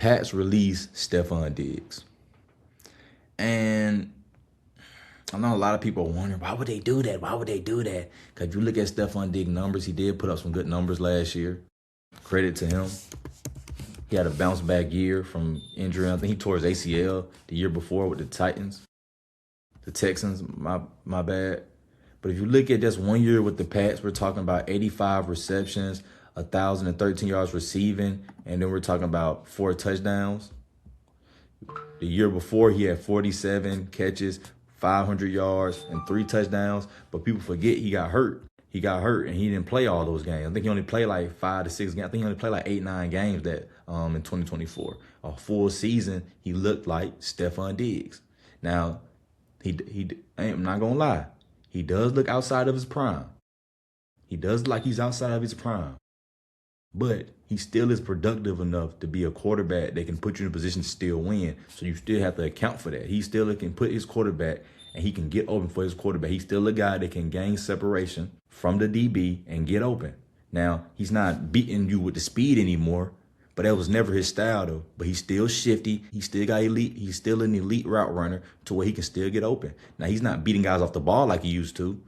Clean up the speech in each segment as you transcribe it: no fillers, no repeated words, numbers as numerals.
Pats released Stefon Diggs. And I know a lot of people are wondering, why would they do that? Why would they do that? Because if you look at Stefon Diggs' numbers, he did put up some good numbers last year. Credit to him. He had a bounce back year from injury. I think he tore his ACL the year before with the Titans. The Texans, my bad. But if you look at just 1 year with the Pats, we're talking about 85 receptions, 1,013 yards receiving, and then we're talking about 4 touchdowns. The year before, he had 47 catches, 500 yards, and 3 touchdowns. But people forget he got hurt. He got hurt, and he didn't play all those games. I think he only played like 5 to 6 games. I think he only played like 8, 9 games that in 2024. A full season, he looked like Stefon Diggs. Now, I'm not gonna lie, he does look outside of his prime. He does look like he's outside of his prime. But he still is productive enough to be a quarterback that can put you in a position to still win. So you still have to account for that. He still can put his quarterback and he can get open for his quarterback. He's still a guy that can gain separation from the DB and get open. Now, he's not beating you with the speed anymore, but that was never his style though. But he's still shifty. He still got elite. He's still an elite route runner to where he can still get open. Now, he's not beating guys off the ball like he used to.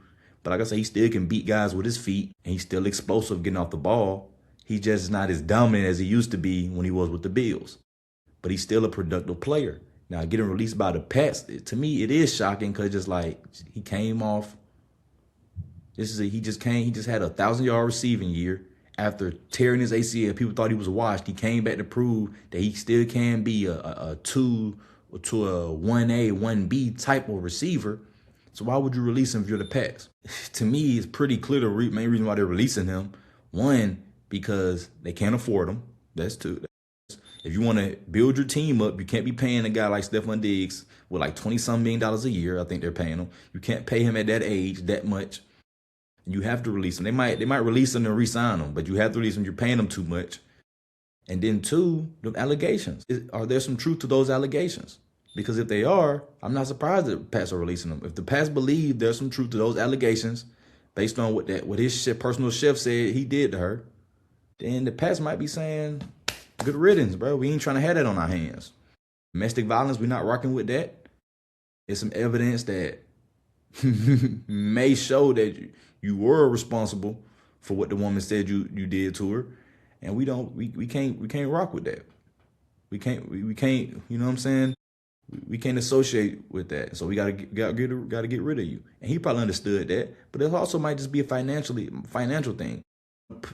But like I said, he still can beat guys with his feet, and he's still explosive getting off the ball. He's just not as dominant as he used to be when he was with the Bills. But he's still a productive player. Now, getting released by the Pats, to me, it is shocking because just like he came off. He just had a 1,000-yard receiving year after tearing his ACL. People thought he was washed. He came back to prove that he still can be a 2 to a 1A, 1B type of receiver. So why would you release him if you're the Pats? To me, it's pretty clear the main reason why they're releasing him. One, because they can't afford him. That's two. If you want to build your team up, you can't be paying a guy like Stefon Diggs with like $20-some million a year. I think they're paying him. You can't pay him at that age that much. You have to release him. They might release him and re-sign him, but you have to release him. You're paying him too much. And then two, the allegations. Are there some truth to those allegations? Because if they are, I'm not surprised that the Pats are releasing them. If the Pats believe there's some truth to those allegations, based on what his personal chef said he did to her, then the Pats might be saying, good riddance, bro. We ain't trying to have that on our hands. Domestic violence, we're not rocking with that. There's some evidence that may show that you were responsible for what the woman said you did to her. And we can't rock with that. We can't, you know what I'm saying? We can't associate with that. So we gotta get rid of you. And he probably understood that, but it also might just be a financial thing.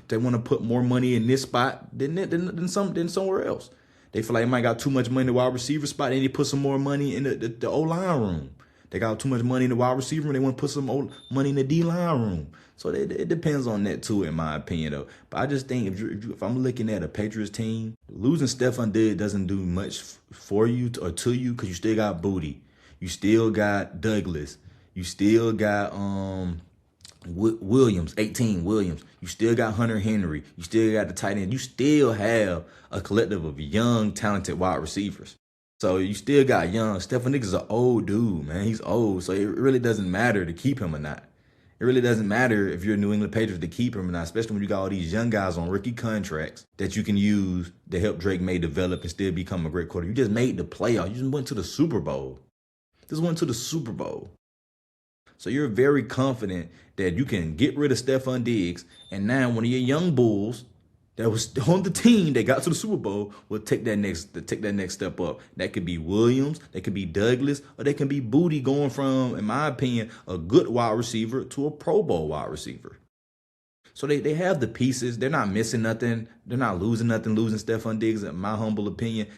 They want to put more money in this spot than somewhere else. They feel like they might got too much money in the wide receiver spot, and they put some more money in the O-line room. They got too much money in the wide receiver room. They want to put some money in the D-line room. So it depends on that too, in my opinion, though. But I just think if I'm looking at a Patriots team, losing Stefon Diggs doesn't do much for you or to you because you still got Booty. You still got Douglas. You still got Williams, 18 Williams. You still got Hunter Henry. You still got the tight end. You still have a collective of young, talented wide receivers. So you still got young. Stefon Diggs is an old dude, man. He's old. So it really doesn't matter to keep him or not. It really doesn't matter if you're a New England Patriots to keep him or not, especially when you got all these young guys on rookie contracts that you can use to help Drake May develop and still become a great quarterback. You just made the playoff. You just went to the Super Bowl. Just went to the Super Bowl. So you're very confident that you can get rid of Stefon Diggs, and now one of your young bulls that was on the team that got to the Super Bowl will take that next step up. That could be Williams, that could be Douglas, or that can be Booty going from, in my opinion, a good wide receiver to a Pro Bowl wide receiver. So they have the pieces. They're not missing nothing. They're not losing nothing, losing Stefon Diggs, in my humble opinion.